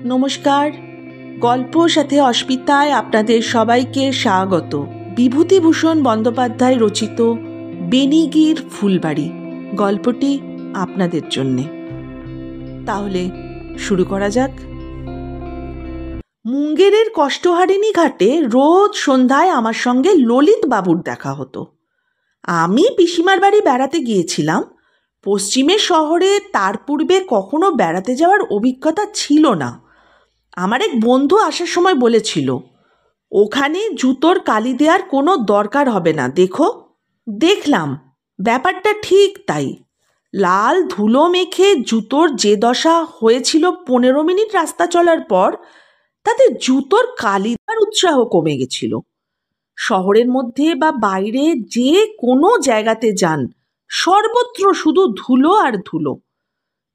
নমস্কার। গল্প সাথে অস্মিতায় আপনাদের সবাইকে স্বাগত। বিভূতিভূষণ বন্দ্যোপাধ্যায় রচিত বেনিগির ফুলবাড়ি গল্পটি আপনাদের জন্যে। তাহলে শুরু করা যাক। মুঙ্গেরের কষ্টহারিণী ঘাটে রোজ সন্ধ্যায় আমার সঙ্গে ললিত বাবুর দেখা হতো। আমি পিসিমার বাড়ি বেড়াতে গিয়েছিলাম। পশ্চিমের শহরে তার পূর্বে কখনো বেড়াতে যাওয়ার অভিজ্ঞতা ছিল না। আমার এক বন্ধু আসার সময় বলেছিল, ওখানে জুতোর কালি দেওয়ার কোনো দরকার হবে না, দেখো। দেখলাম ব্যাপারটা ঠিক তাই। লাল ধুলো মেখে জুতোর যে দশা হয়েছিল 15 মিনিট রাস্তা চলার পর, তাতে জুতোর কালি দেওয়ার উৎসাহ কমে গেছিল। শহরের মধ্যে বা বাইরে যে কোনো জায়গাতে যান, সর্বত্র শুধু ধুলো আর ধুলো।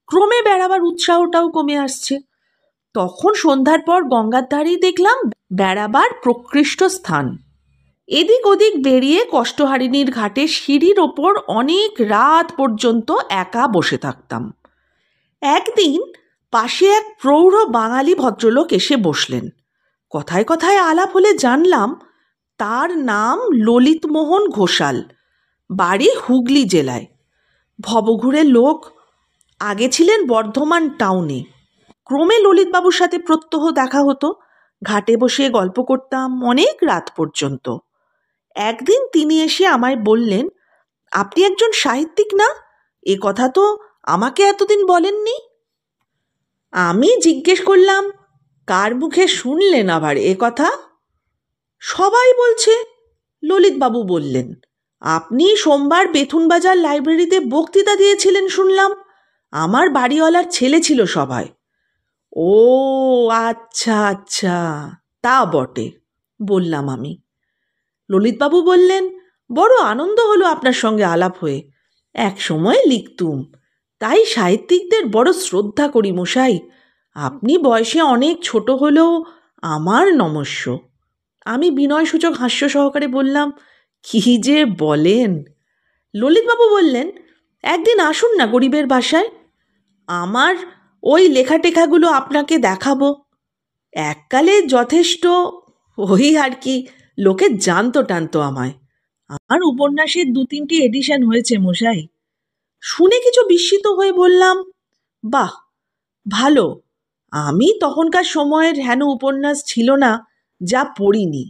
ক্রমে বেড়াবার উৎসাহটাও কমে আসছে। তখন সন্ধ্যার পর গঙ্গার ধারেই দেখলাম বেড়াবার প্রকৃষ্ট স্থান। এদিক ওদিক বেরিয়ে কষ্টহারিণীর ঘাটে সিঁড়ির ওপর অনেক রাত পর্যন্ত একা বসে থাকতাম। একদিন পাশে এক প্রৌঢ় বাঙালি ভদ্রলোক এসে বসলেন। কথায় কথায় আলাপ হলে জানলাম তার নাম ললিতমোহন ঘোষাল, বাড়ি হুগলি জেলায়। ভবঘুরে লোক, আগে ছিলেন বর্ধমান টাউনে। ক্রমে ললিতবাবুর সাথে প্রত্যহ দেখা হতো। ঘাটে বসে গল্প করতাম অনেক রাত পর্যন্ত। একদিন তিনি এসে আমায় বললেন, আপনি একজন সাহিত্যিক না? এ কথা তো আমাকে এতদিন বলেননি। আমি জিজ্ঞেস করলাম, কার মুখে শুনলেন আবার এ কথা? সবাই বলছে। ললিতবাবু বললেন, আপনি সোমবার বেথুনবাজার লাইব্রেরিতে বক্তৃতা দিয়েছিলেন শুনলাম। আমার বাড়িওয়ালার ছেলে ছিল সভায়। ও আচ্ছা আচ্ছা, তা বটে, বললাম আমি। ললিতবাবু বললেন, বড় আনন্দ হলো আপনার সঙ্গে আলাপ হয়ে। এক সময় লিখতুম, তাই সাহিত্যিকদের বড় শ্রদ্ধা করি মশাই। আপনি বয়সে অনেক ছোট হলেও আমার নমস্য। আমি বিনয়সূচক হাস্য সহকারে বললাম, কি যে বলেন। ললিতবাবু বললেন, একদিন আসুন না গরিবের বাসায়, আমার ওই লেখাটেখাগুলো আপনাকে দেখাবো। এককালে যথেষ্ট ওই আর কি, লোকে জানতো টানতো আমায়। আমার উপন্যাসের 2-3টি এডিশন হয়েছে মশাই। শুনে কিছু বিস্মিত হয়ে বললাম, বাহ, ভালো। আমি তখনকার সময়ের হেন উপন্যাস ছিল না যা পড়িনি,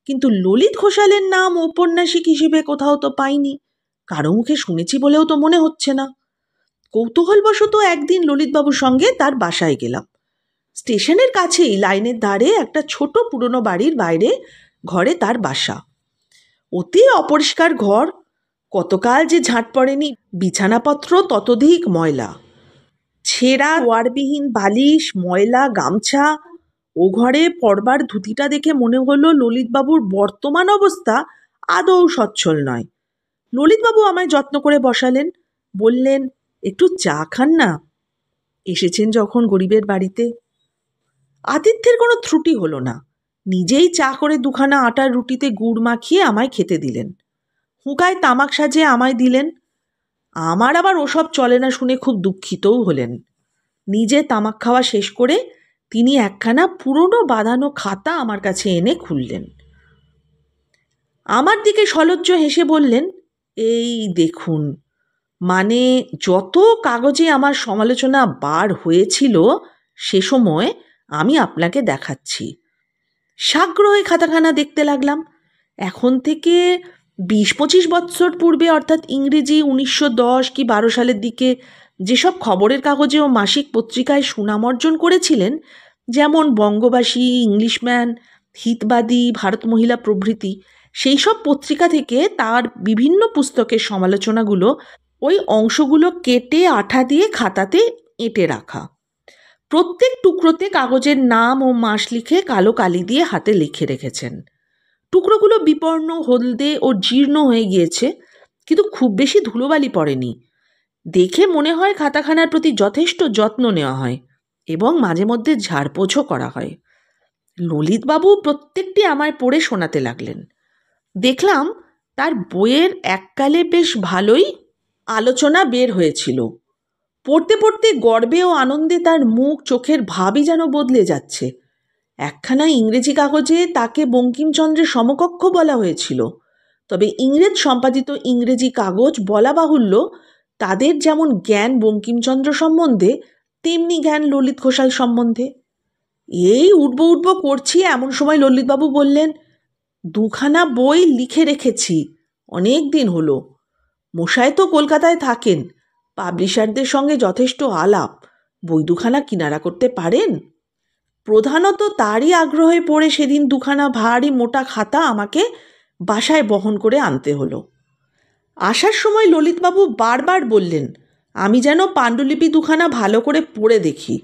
কিন্তু ললিত ঘোষালের নাম ঔপন্যাসিক হিসেবে কোথাও তো পাইনি। কারো মুখে শুনেছি বলেও তো মনে হচ্ছে না। কৌতূহলবশত একদিন ললিতবাবুর সঙ্গে তার বাসায় গেলাম। স্টেশনের কাছেই লাইনের ধারে একটা ছোট পুরনো বাড়ির বাইরে ঘরে তার বাসা। অতি অপরিষ্কার ঘর, কতকাল যে ঝাঁট পড়েনি, বিছানাপত্র ততোধিক ময়লা, ছেঁড়া ওয়ারবিহীন বালিশ, ময়লা গামছা। ও ঘরে পড়বার ধুতিটা দেখে মনে হলো ললিতবাবুর বর্তমান অবস্থা আদৌ সচ্ছল নয়। ললিতবাবু আমায় যত্ন করে বসালেন, বললেন, একটু চা খান না, এসেছেন যখন গরিবের বাড়িতে। আতিথ্যের কোনো ত্রুটি হলো না। নিজেই চা করে 2খানা আটার রুটিতে গুড় মাখিয়ে আমায় খেতে দিলেন। হুঁকায় তামাক সাজিয়ে আমায় দিলেন। আমার আবার ওসব চলে না শুনে খুব দুঃখিতও হলেন। নিজে তামাক খাওয়া শেষ করে তিনি একখানা পুরনো বাঁধানো খাতা আমার কাছে এনে খুললেন। আমার দিকে সলজ্জ হেসে বললেন, এই দেখুন, মানে যত কাগজে আমার সমালোচনা বার হয়েছিল সে সময় আমি আপনাকে দেখাচ্ছি। সাগ্রহে খাতাখানা দেখতে লাগলাম। এখন থেকে 20-25 বৎসর পূর্বে, অর্থাৎ ইংরেজি 1910 কি 12 সালের দিকে যেসব খবরের কাগজে ও মাসিক পত্রিকায় সুনাম অর্জন করেছিলেন, যেমন বঙ্গবাসী, ইংলিশম্যান, হিতবাদী, ভারত মহিলা প্রভৃতি, সেই সব পত্রিকা থেকে তার বিভিন্ন পুস্তকের সমালোচনাগুলো, ওই অংশগুলো কেটে আঠা দিয়ে খাতাতে এঁটে রাখা। প্রত্যেক টুকরোতে কাগজের নাম ও মাস লিখে কালো কালি দিয়ে হাতে লিখে রেখেছেন। টুকরোগুলো বিপর্ণ, হলদে ও জীর্ণ হয়ে গিয়েছে, কিন্তু খুব বেশি ধুলোবালি পড়েনি। দেখে মনে হয় খাতাখানার প্রতি যথেষ্ট যত্ন নেওয়া হয় এবং মাঝে মধ্যে ঝাড়পোছও করা হয়। ললিতবাবু প্রত্যেকটি আমায় পড়ে শোনাতে লাগলেন। দেখলাম তার বইয়ের এককালে বেশ ভালোই আলোচনা বের হয়েছিল। পড়তে পড়তে গর্বে ও আনন্দে তার মুখ চোখের ভাবই যেন বদলে যাচ্ছে। একখানা ইংরেজি কাগজে তাকে বঙ্কিমচন্দ্রের সমকক্ষ বলা হয়েছিল, তবে ইংরেজ সম্পাদিত ইংরেজি কাগজ বলা বাহুল্য, তাদের যেমন জ্ঞান বঙ্কিমচন্দ্র সম্বন্ধে তেমনি জ্ঞান ললিত ঘোষাল সম্বন্ধে। এই উঠবো করছি এমন সময় ললিতবাবু বললেন, দুখানা বই লিখে রেখেছি, অনেক দিন হলো। মশাই তো কলকাতায় থাকেন, পাবলিশারদের সঙ্গে যথেষ্ট আলাপ, বই দুখানা কিনারা করতে পারেন? প্রধানত তারই আগ্রহে পড়ে সেদিন দুখানা ভারী মোটা খাতা আমাকে বাসায় বহন করে আনতে হলো। আসার সময় ললিতবাবু বারবার বললেন আমি যেন পাণ্ডুলিপি দুখানা ভালো করে পড়ে দেখি,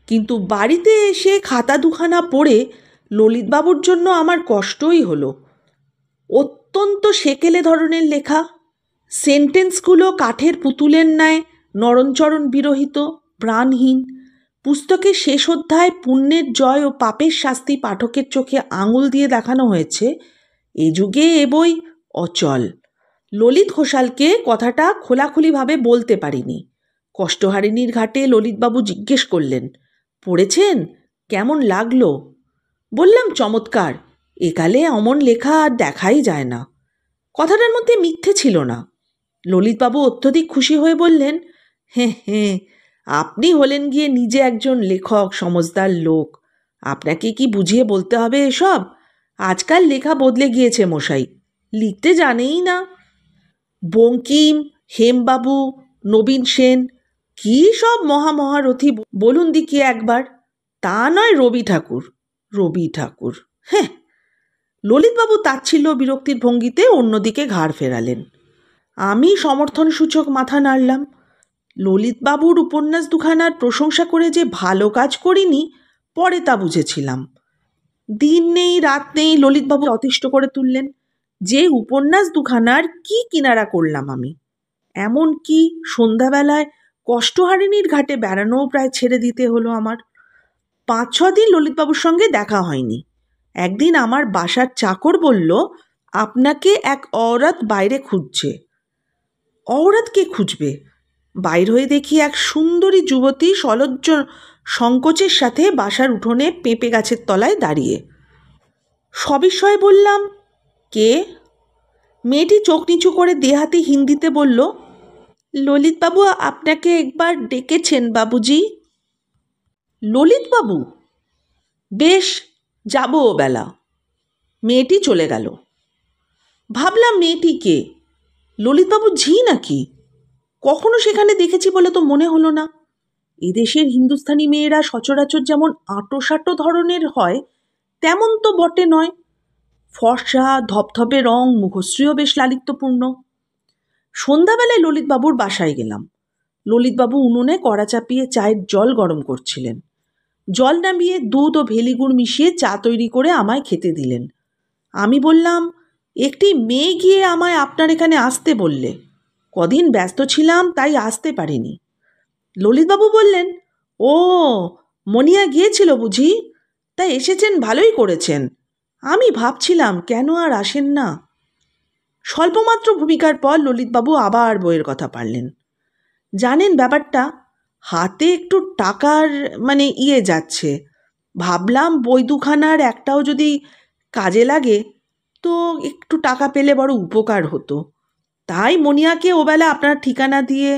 কিন্তু বাড়িতে এসে খাতা দুখানা পড়ে ললিতবাবুর জন্য আমার কষ্টই হলো। অত্যন্ত সেকেলে ধরনের লেখা, সেন্টেন্সগুলো কাঠের পুতুলের ন্যায় নরণচরণ বিরহিত, প্রাণহীন। পুস্তকের শেষ অধ্যায় পুণ্যের জয় ও পাপের শাস্তি পাঠকের চোখে আঙুল দিয়ে দেখানো হয়েছে। এ যুগে এ বই অচল। ললিত ঘোষালকে কথাটা খোলাখুলিভাবে বলতে পারিনি। কষ্টহারিণীর ঘাটে ললিতবাবু জিজ্ঞেস করলেন, পড়েছেন? কেমন লাগলো? বললাম, চমৎকার, একালে অমন লেখা আর দেখাই যায় না। কথাটার মধ্যে মিথ্যে ছিল না। ললিতবাবু অত্যধিক খুশি হয়ে বললেন, হ্যাঁ, আপনি হলেন গিয়ে নিজে একজন লেখক, সমজদার লোক, আপনাকে কি বুঝিয়ে বলতে হবে এসব? আজকাল লেখা বদলে গিয়েছে মশাই, লিখতে জানেই না। বঙ্কিম, হেমবাবু, নবীন সেন, কি সব মহারথী বলুন দিকি একবার। তা নয় রবি ঠাকুর। হ্যাঁ। ললিতবাবু তাচ্ছিল্য বিরক্তির ভঙ্গিতে অন্যদিকে ঘাড় ফেরালেন। আমি সমর্থনসূচক মাথা নাড়লাম। ললিতবাবুর উপন্যাস দুখানার প্রশংসা করে যে ভালো কাজ করিনি, পরে তা বুঝেছিলাম। দিন নেই রাত নেই ললিতবাবু অতিষ্ঠ করে তুললেন যে উপন্যাস দুখানার কি কিনারা করলাম আমি। এমন কি সন্ধ্যাবেলায় কষ্টহারিণীর ঘাটে বেড়ানোও প্রায় ছেড়ে দিতে হলো আমার। 5-6 দিন ললিতবাবুর সঙ্গে দেখা হয়নি। একদিন আমার বাসার চাকর বলল, আপনাকে এক অওরাত বাইরে খুঁজছে। অওরাত কে খুঁজবে? বাইর হয়ে দেখি এক সুন্দরী যুবতী সলজ্জ সংকোচের সাথে বাসার উঠোনে পেঁপে গাছের তলায় দাঁড়িয়ে। সবিস্ময়ে বললাম, কে? মেয়েটি চোখ নিচু করে দেহাতি হিন্দিতে বলল, ললিতবাবু আপনাকে একবার ডেকেছেন বাবুজি। ললিতবাবু? বেশ, যাব ও বেলা। মেয়েটি চলে গেল। ভাবলাম, মেয়েটি কে? ললিতবাবু ঝি নাকি? কখনো সেখানে দেখেছি বলে তো মনে হলো না। এদেশের হিন্দুস্থানি মেয়েরা সচরাচর যেমন আঁটোসাঁটো ধরনের হয়, তেমন তো বটে নয়। ফর্সা, ধপধপে রং, মুখশ্রীও বেশ লালিত্যপূর্ণ। সন্ধ্যাবেলায় ললিতবাবুর বাসায় গেলাম। ললিতবাবু উনুনে কড়া চাপিয়ে চায়ের জল গরম করছিলেন। জল নামিয়ে দুধ ও ভেলিগুড় মিশিয়ে চা তৈরি করে আমায় খেতে দিলেন। আমি বললাম, একটি মেয়ে গিয়ে আমায় আপনার এখানে আসতে বললে। কদিন ব্যস্ত ছিলাম, তাই আসতে পারিনি। ললিতবাবু বললেন, ও, মনিয়া গিয়েছিল বুঝি? তাই এসেছেন, ভালোই করেছেন। আমি ভাবছিলাম কেন আর আসেন না। স্বল্পমাত্র ভূমিকার পর ললিতবাবু আবার বইয়ের কথা পারলেন। জানেন ব্যাপারটা, হাতে একটু টাকার যাচ্ছে। ভাবলাম বই দুখানার একটাও যদি কাজে লাগে তো একটু টাকা পেলে বড় উপকার হতো। তাই মনিয়াকে ওবেলা আপনার ঠিকানা দিয়ে।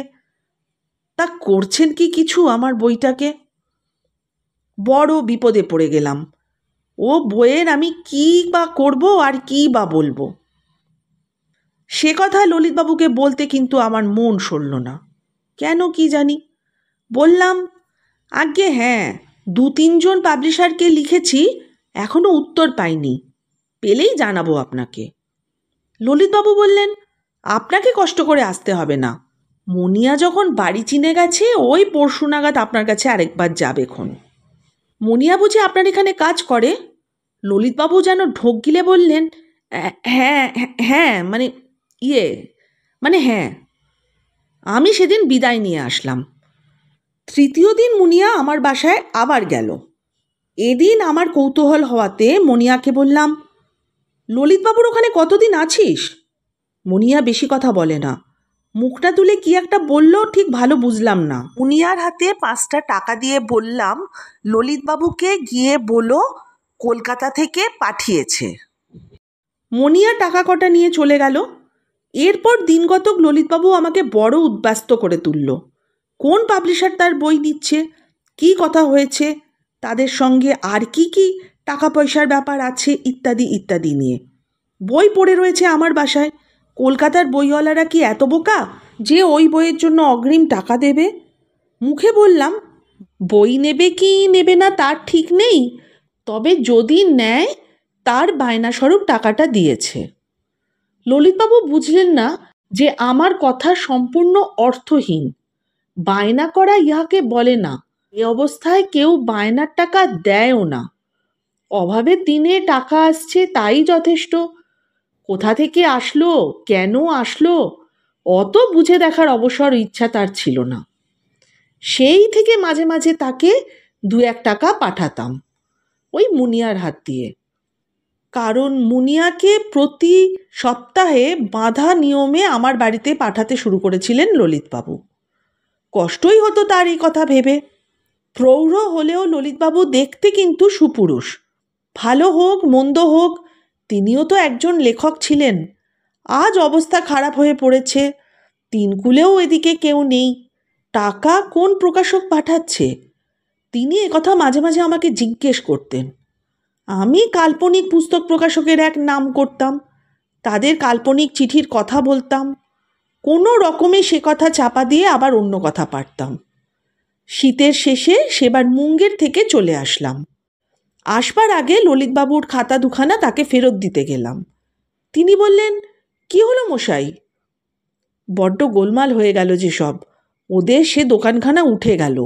তা করছেন কি কিছু আমার বইটাকে? বড় বিপদে পড়ে গেলাম। ও বইয়ের আমি কী বা করব আর কী বা বলবো। সে কথা ললিতবাবুকে বলতে কিন্তু আমার মন সরল না, কেন কি জানি। বললাম, আজ্ঞে হ্যাঁ, 2-3 জন পাবলিশারকে লিখেছি, এখনো উত্তর পাইনি, পেলেই জানাবো আপনাকে। ললিতবাবু বললেন, আপনাকে কষ্ট করে আসতে হবে না, মনিয়া যখন বাড়ি চিনে গেছে ওই পরশু নাগাদ আপনার কাছে আরেকবার যাবে খন। মনিয়া বুঝি আপনার এখানে কাজ করে? ললিতবাবু যেন ঢোক গিলে বললেন, হ্যাঁ হ্যাঁ হ্যাঁ। আমি সেদিন বিদায় নিয়ে আসলাম। 3য় দিন মুনিয়া আমার বাসায় আবার গেল। এদিন আমার কৌতূহল হওয়াতে মনিয়াকে বললাম, ললিতবাবুর ওখানে কতদিন আছিস? মনিয়া বেশি কথা বলে না, মুখটা তুলে কি একটা বললো ঠিক ভালো বুঝলাম না। মুনিয়ার হাতে 5টা টাকা দিয়ে বললাম, ললিতবাবুকে গিয়ে বলো কলকাতা থেকে পাঠিয়েছে। মনিয়া টাকা কটা নিয়ে চলে গেল। এরপর দিনগতক ললিতবাবু আমাকে বড় উদ্বাস্ত করে তুলল। কোন পাবলিশার তার বই নিচ্ছে, কি কথা হয়েছে, তাদের সঙ্গে আর কি কি টাকা পয়সার ব্যাপার আছে ইত্যাদি ইত্যাদি নিয়ে। বই পড়ে রয়েছে আমার বাসায়। কলকাতার বইওয়ালারা কি এত বোকা যে ওই বইয়ের জন্য অগ্রিম টাকা দেবে? মুখে বললাম, বই নেবে কি নেবে না তার ঠিক নেই, তবে যদি নেয় তার বায়নাস্বরূপ টাকাটা দিয়েছে। ললিতবাবু বুঝলেন না যে আমার কথা সম্পূর্ণ অর্থহীন। বায়না করা ইহাকে বলে না। এ অবস্থায় কেউ বায়নার টাকা দেয়ও না। অভাবের দিনে টাকা আসছে তাই যথেষ্ট। কোথা থেকে আসলো, কেন আসলো, অত বুঝে দেখার অবসর ইচ্ছা তার ছিল না। সেই থেকে মাঝে মাঝে তাকে 2-1 টাকা পাঠাতাম ওই মুনিয়ার হাত দিয়ে। কারণ মুনিয়াকে প্রতি সপ্তাহে বাঁধা নিয়মে আমার বাড়িতে পাঠাতে শুরু করেছিলেন ললিতবাবু। কষ্টই হতো তার এই কথা ভেবে। প্রৌঢ় হলেও ললিতবাবু দেখতে কিন্তু সুপুরুষ। ভালো হোক মন্দ হোক, তিনিও তো একজন লেখক ছিলেন। আজ অবস্থা খারাপ হয়ে পড়েছে, তিনকুলেও এদিকে কেউ নেই, টাকা কোন প্রকাশক পাঠাচ্ছে? তিনি একথা মাঝে মাঝে আমাকে জিজ্ঞেস করতেন। আমি কাল্পনিক পুস্তক প্রকাশকের এক নাম করতাম, তাদের কাল্পনিক চিঠির কথা বলতাম, কোনো রকমে সে কথা চাপা দিয়ে আবার অন্য কথা পারতাম। শীতের শেষে সেবার মুঙ্গের থেকে চলে আসলাম। আসবার আগে ললিতবাবুর খাতা দুখানা তাকে ফেরত দিতে গেলাম। তিনি বললেন, কি হলো মশাই? বড্ড গোলমাল হয়ে গেল যে সব, ওদের সে দোকানখানা উঠে গেল,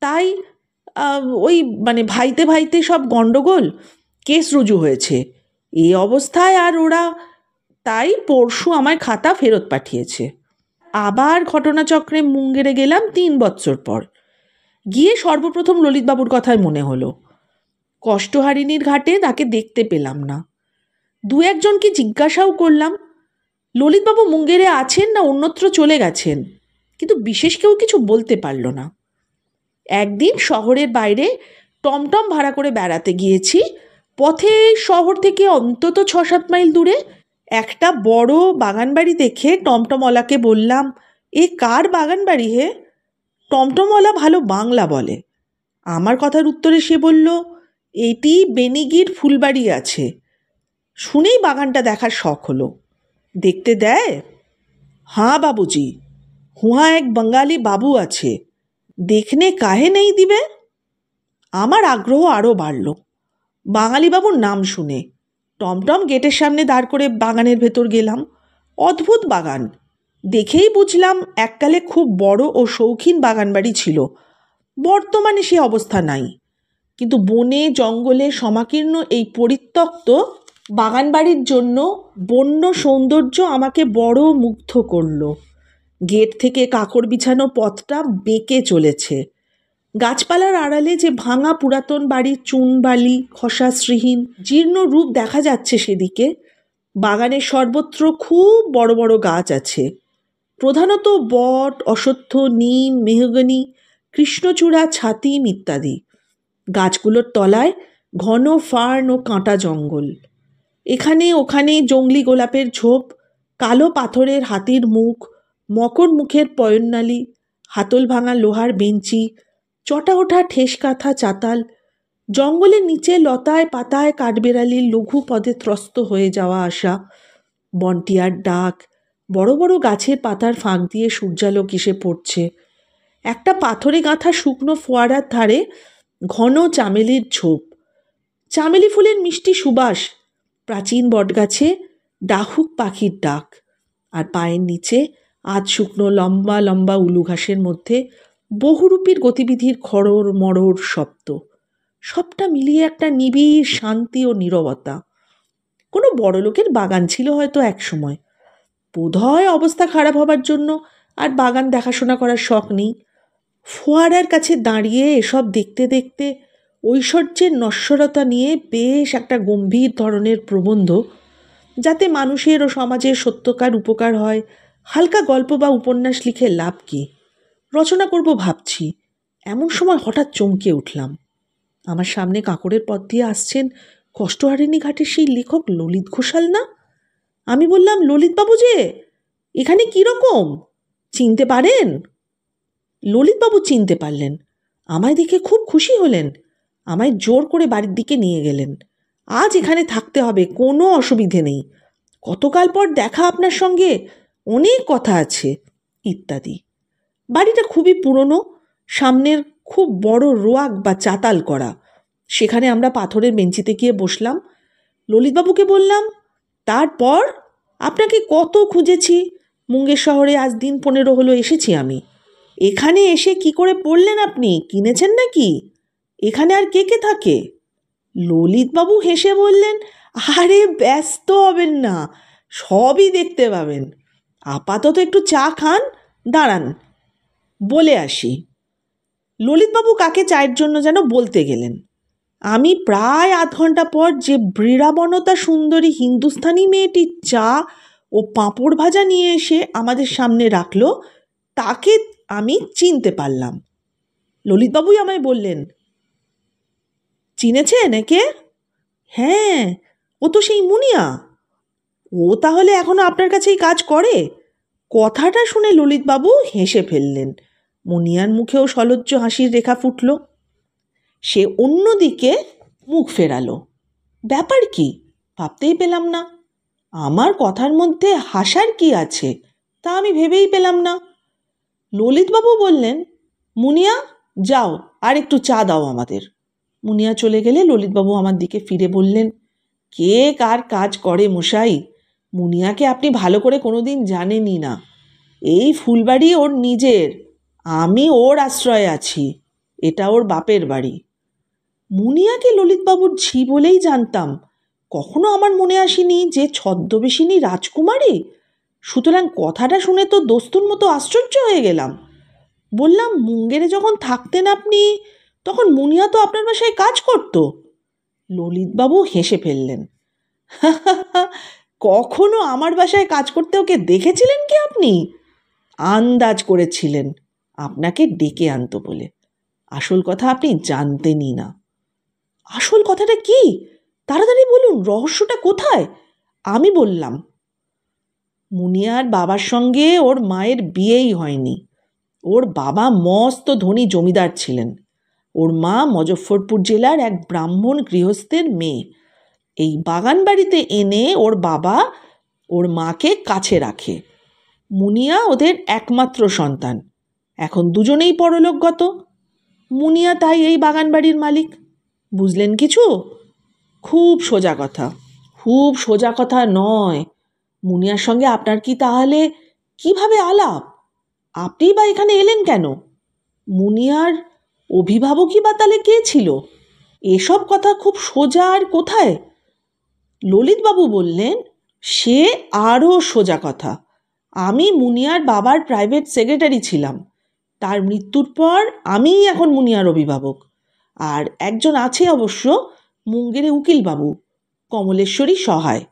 তাই ওই ভাইতে ভাইতে সব গণ্ডগোল, কেস রুজু হয়েছে। এই অবস্থায় আর ওরা তাই পরশু আমায় খাতা ফেরত পাঠিয়েছে। আবার ঘটনাচক্রে মুঙ্গেরে গেলাম 3 বৎসর পর। গিয়ে সর্বপ্রথম ললিতবাবুর কথাই মনে হলো। কষ্টহারিণীর ঘাটে তাকে দেখতে পেলাম না। 2-1 জনকে জিজ্ঞাসাও করলাম, ললিতবাবু মুঙ্গেরে আছেন না অন্যত্র চলে গেছেন, কিন্তু বিশেষ কেউ কিছু বলতে পারল না। একদিন শহরের বাইরে টমটম ভাড়া করে বেড়াতে গিয়েছি। পথে শহর থেকে অন্তত 6-7 মাইল দূরে একটা বড় বাগানবাড়ি দেখে টমটমওয়ালাকে বললাম, এ কার বাগানবাড়ি হে? টমটমওয়ালা ভালো বাংলা বলে। আমার কথার উত্তরে সে বলল, এটি বেনিগির ফুলবাড়ি আছে। শুনেই বাগানটা দেখার শখ হলো। দেখতে দেয়? हाँ बाबूजी, हुआ एक बंगाली बाबू আছে, দেখনে কাহে নেই দিবে। আমার আগ্রহ আরও বাড়ল বাঙালি বাবুর নাম শুনে। টমটম গেটের সামনে দাঁড় করে বাগানের ভেতর গেলাম। অদ্ভুত বাগান, দেখেই বুঝলাম এককালে খুব বড় ও শৌখিন বাগানবাড়ি ছিল। বর্তমানে সে অবস্থা নাই, কিন্তু বনে জঙ্গলে সমাকীর্ণ এই পরিত্যক্ত বাগানবাড়ির জন্য বন্য সৌন্দর্য আমাকে বড় মুগ্ধ করল। গেট থেকে কাকড় বিছানো পথটা বেঁকে চলেছে। গাছপালার আড়ালে যে ভাঙা পুরাতন বাড়ির চুনবালি খসাশ্রীহীন জীর্ণ রূপ দেখা যাচ্ছে সেদিকে। বাগানের সর্বত্র খুব বড় বড় গাছ আছে, প্রধানত বট, অশ্বত্থ, নিম, মেহগনি, কৃষ্ণচূড়া, ছাতিম ইত্যাদি। গাছগুলোর তলায় ঘন ফার্ন ও কাঁটা জঙ্গল। এখানে ওখানে জংলি গোলাপের ঝোপ, কালো পাথরের হাতির মুখ, মকর মুখের পয়ন্নালি, হাতল ভাঙা লোহার বেঞ্চি, চটা ওঠা ঠেস কাঁথা চাতাল। জঙ্গলের নিচে লতায় পাতায় কাঠবেড়ালির লঘু পদে ত্রস্ত হয়ে যাওয়া আসা, বনটিয়ার ডাক, বড় বড় গাছের পাতার ফাঁক দিয়ে সূর্যালোক এসে পড়ছে। একটা পাথরে গাঁথা শুকনো ফোয়ারার ধারে ঘন চামেলির ঝোপ, চামেলি ফুলের মিষ্টি সুবাস, প্রাচীন বটগাছে ডাহুক পাখির ডাক, আর পায়ের নিচে আজ শুকনো লম্বা লম্বা উলু ঘাসের মধ্যে বহুরূপীর গতিবিধির খড়র মড়র শব্দ। সবটা মিলিয়ে একটা নিবিড় শান্তি ও নীরবতা। কোনো বড়লোকের বাগান ছিল হয়তো এক সময়। বোধহয় অবস্থা খারাপ হবার জন্য আর বাগান দেখাশোনা করার শখ নেই। ফোয়ারার কাছে দাঁড়িয়ে এসব দেখতে দেখতে ঐশ্বর্যের নশ্বরতা নিয়ে বেশ একটা গম্ভীর ধরনের প্রবন্ধ, যাতে মানুষের ও সমাজের সত্যকার উপকার হয় হালকা গল্প বা উপন্যাস লিখে লাভ কি? রচনা করব ভাবছি, এমন সময় হঠাৎ চমকে উঠলাম। আমার সামনে কাঁকড়ের পথ দিয়ে আসছেন কষ্টহারিণী ঘাটের সেই লেখক ললিত ঘোষাল না? আমি বললাম, ললিতবাবু যে, এখানে কীরকম, চিনতে পারেন? ললিতবাবু চিনতে পারলেন, আমায় দেখে খুব খুশি হলেন, আমায় জোর করে বাড়ির দিকে নিয়ে গেলেন। আজ এখানে থাকতে হবে, কোনো অসুবিধে নেই, কতকাল পর দেখা আপনার সঙ্গে, অনেক কথা আছে ইত্যাদি। বাড়িটা খুবই পুরনো, সামনের খুব বড় রোয়াক বা চাতাল করা। সেখানে আমরা পাথরের বেঞ্চিতে গিয়ে বসলাম। ললিতবাবুকে বললাম, তারপর আপনাকে কত খুঁজেছি, মুঙ্গের শহরে আজ দিন 15 হলো এসেছি আমি। এখানে এসে কি করে পড়লেন আপনি, কিনেছেন নাকি? এখানে আর কে কে থাকে? ললিতবাবু হেসে বললেন, আরে ব্যস্ত হবেন না, সবই দেখতে পাবেন। আপাতত একটু চা খান, দাঁড়ান বলে আসি। ললিতবাবু কাকে চায়ের জন্য যেন বলতে গেলেন। আমি প্রায় আধ ঘন্টা পর যে বৃড়াবনতা সুন্দরী হিন্দুস্থানি মেয়েটি চা ও পাঁপড় ভাজা নিয়ে এসে আমাদের সামনে রাখল, তাকে আমি চিনতে পারলাম। ললিতবাবুই আমায় বললেন, চিনেছেন একে? হ্যাঁ, ও তো সেই মুনিয়া। ও তাহলে এখনো আপনার কাছেই কাজ করে? কথাটা শুনে ললিতবাবু হেসে ফেললেন। মুনিয়ার মুখেও সলজ্জ হাসির রেখা ফুটল। সে অন্যদিকে মুখ ফেরালো। ব্যাপার কি, ভাবতেই পেলাম না। আমার কথার মধ্যে হাসার কি আছে তা আমি ভেবেই পেলাম না। ললিতবাবু বললেন, মুনিয়া যাও, আর একটু চা দাও আমাদের। মুনিয়া চলে গেলে ললিতবাবু আমার দিকে ফিরে বললেন, কে কার কাজ করে মশাই, মুনিয়াকে আপনি ভালো করে কোনোদিন জানেনই না। এই ফুলবাড়ি ওর নিজের, আমি ওর আশ্রয়ে আছি, এটা ওর বাপের বাড়ি। মুনিয়াকে ললিতবাবুর ঝি বলেই জানতাম, কখনো আমার মনে আসেনি যে ছদ্মবেশিনী রাজকুমারী। সুতরাং কথাটা শুনে তো দস্তুর মতো আশ্চর্য হয়ে গেলাম। বললাম, মুঙ্গেরে যখন থাকতেন আপনি, তখন মুনিয়া তো আপনার বাসায় কাজ করত। ললিতবাবু হেসে ফেললেন, কখনো আমার বাসায় কাজ করতে ওকে দেখেছিলেন কি আপনি? আন্দাজ করেছিলেন আপনাকে ডেকে আনতো বলে। আসল কথা আপনি জানতেনই না। আসল কথাটা কি, তাড়াতাড়ি বলুন, রহস্যটা কোথায়? আমি বললাম, মুনিয়ার বাবার সঙ্গে ওর মায়ের বিয়েই হয়নি। ওর বাবা মস্ত ধনী জমিদার ছিলেন, ওর মা মজফ্ফরপুর জেলার এক ব্রাহ্মণ গৃহস্থের মেয়ে। এই বাগান বাড়িতে এনে ওর বাবা ওর মাকে কাছে রাখে। মুনিয়া ওদের একমাত্র সন্তান, এখন দুজনেই পরলোকগত। মুনিয়া তাই এই বাগান বাড়ির মালিক। বুঝলেন কিছু? খুব সোজা কথা। খুব সোজা কথা নয়। মুনিয়ার সঙ্গে আপনার কি তাহলে কিভাবে আলাপ? আপনিই বা এখানে এলেন কেন? মুনিয়ার অভিভাবকই বা তাহলে কে ছিল? এসব কথা খুব সোজা আর কোথায়? ললিতবাবু বললেন, সে আরও সোজা কথা। আমি মুনিয়ার বাবার প্রাইভেট সেক্রেটারি ছিলাম। তার মৃত্যুর পর আমিই এখন মুনিয়ার অভিভাবক। আর একজন আছে অবশ্য, মুঙ্গেরে উকিলবাবু, কমলেশ্বরী সহায়।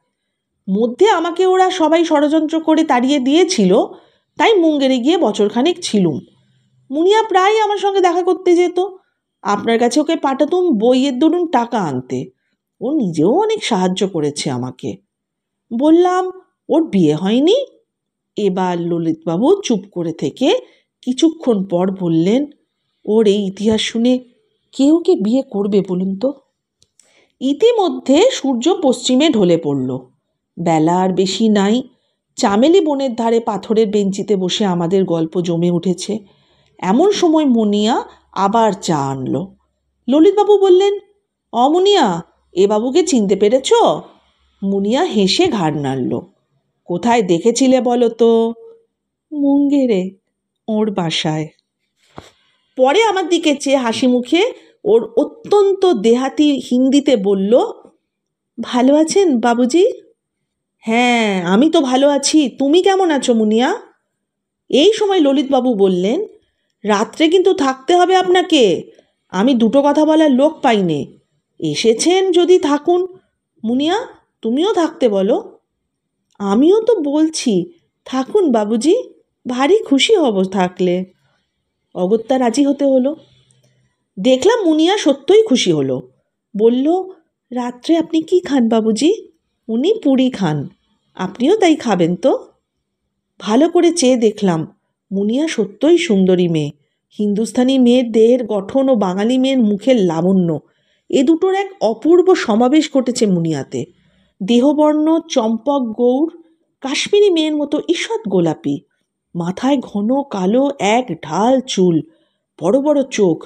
মধ্যে আমাকে ওরা সবাই ষড়যন্ত্র করে তাড়িয়ে দিয়েছিল, তাই মুঙ্গেরে গিয়ে বছরখানেক ছিলুম। মুনিয়া প্রায় আমার সঙ্গে দেখা করতে যেত। আপনার কাছে ওকে পাঠাতুম বইয়ের দরুন টাকা আনতে। ও নিজেও অনেক সাহায্য করেছে আমাকে। বললাম, ওর বিয়ে হয়নি? এবার ললিতবাবু চুপ করে থেকে কিছুক্ষণ পর বললেন, ওর এই ইতিহাস শুনে কে ওকে বিয়ে করবে বলুন তো? ইতিমধ্যে সূর্য পশ্চিমে ঢলে পড়ল। বেলা আর বেশি নাই। চামেলি বনের ধারে পাথরের বেঞ্চিতে বসে আমাদের গল্প জমে উঠেছে। এমন সময় মুনিয়া আবার চা আনল। ললিতবাবু বললেন, অমুনিয়া, এ বাবুকে চিনতে পেরেছ? মুনিয়া হেসে ঘাড় নাড়ল। কোথায় দেখেছিলে বলো তো? মুঙ্গেরে, ওর বাসায়। পরে আমার দিকে চেয়ে হাসি মুখে ওর অত্যন্ত দেহাতি হিন্দিতে বলল, ভালো আছেন বাবুজি? হ্যাঁ, আমি তো ভালো আছি, তুমি কেমন আছো মুনিয়া? এই সময় ললিতবাবু বললেন, রাত্রে কিন্তু থাকতে হবে আপনাকে, আমি দুটো কথা বলার লোক পাইনে। এসেছেন যদি থাকুন। মুনিয়া, তুমিও থাকতে বলো। আমিও তো বলছি থাকুন বাবুজি, ভারী খুশি হব থাকলে। অগত্যা রাজি হতে হলো। দেখলাম মুনিয়া সত্যই খুশি হলো। বলল, রাত্রে আপনি কি খান বাবুজি? উনি পুরি খান, আপনিও তাই খাবেন তো? ভালো করে চেয়ে দেখলাম মুনিয়া সত্যই সুন্দরী মেয়ে। হিন্দুস্থানি মেয়ের দেহের গঠন ও বাঙালি মেয়ের মুখের লাবণ্য, এ দুটোর এক অপূর্ব সমাবেশ ঘটেছে মুনিয়াতে। দেহবর্ণ চম্পক গৌর, কাশ্মীরি মেয়ের মতো ঈষৎ গোলাপি, মাথায় ঘন কালো এক ঢাল চুল, বড় বড় চোখ।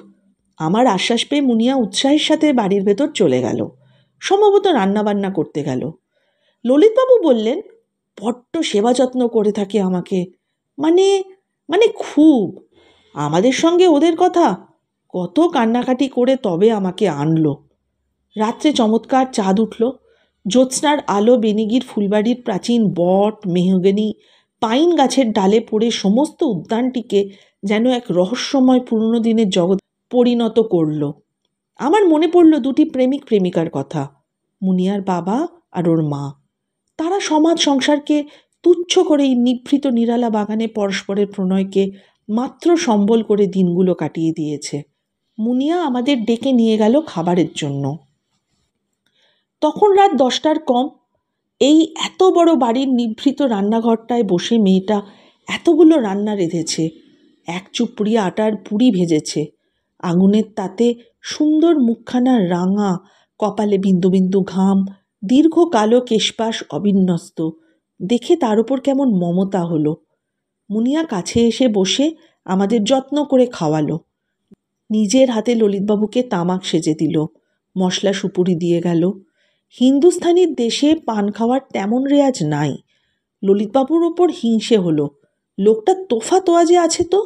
আমার আশ্বাস পেয়ে মুনিয়া উৎসাহের সাথে বাড়ির ভেতর চলে গেল। সম্ভবত রান্নাবান্না করতে গেল। ললিতবাবু বললেন, বড্ড সেবা যত্ন করে থাকে আমাকে, মানে মানে খুব। আমাদের সঙ্গে ওদের কথা, কত কান্নাকাটি করে তবে আমাকে আনলো। রাত্রে চমৎকার চাঁদ উঠল। জ্যোৎস্নার আলো বেনিগির ফুলবাড়ির প্রাচীন বট, মেহগনি, পাইন গাছের ডালে পড়ে সমস্ত উদ্যানটিকে যেন এক রহস্যময় পুরনো দিনের জগৎ পরিণত করল। আমার মনে পড়ল দুটি প্রেমিক প্রেমিকার কথা, মুনিয়ার বাবা আর ওর মা। তারা সমাজ সংসারকে তুচ্ছ করে এই নিভৃত নিরালা বাগানে পরস্পরের প্রণয়কে মাত্র সম্বল করে দিনগুলো কাটিয়ে দিয়েছে। মুনিয়া আমাদের ডেকে নিয়ে গেল খাবারের জন্য। তখন রাত 10টার কম। এই এত বড় বাড়ির নিভৃত রান্নাঘরটায় বসে মেয়েটা এতগুলো রান্না রেঁধেছে। এক চুপড়ি আটার পুরি ভেজেছে। আগুনের তাতে সুন্দর মুখখানা রাঙা, কপালে বিন্দু বিন্দু ঘাম, দীর্ঘ কালো কেশপাশ অবিন্যস্ত। দেখে তার উপর কেমন মমতা হলো। মুনিয়া কাছে এসে বসে আমাদের যত্ন করে খাওয়ালো। নিজের হাতে ললিতবাবুকে তামাক সেজে দিল, মশলা সুপুরি দিয়ে গেল। হিন্দুস্থানির দেশে পান খাওয়ার তেমন রেয়াজ নাই। ললিতবাবুর ওপর হিংসে হলো। লোকটা তোফা তোয়াজে আছে তো।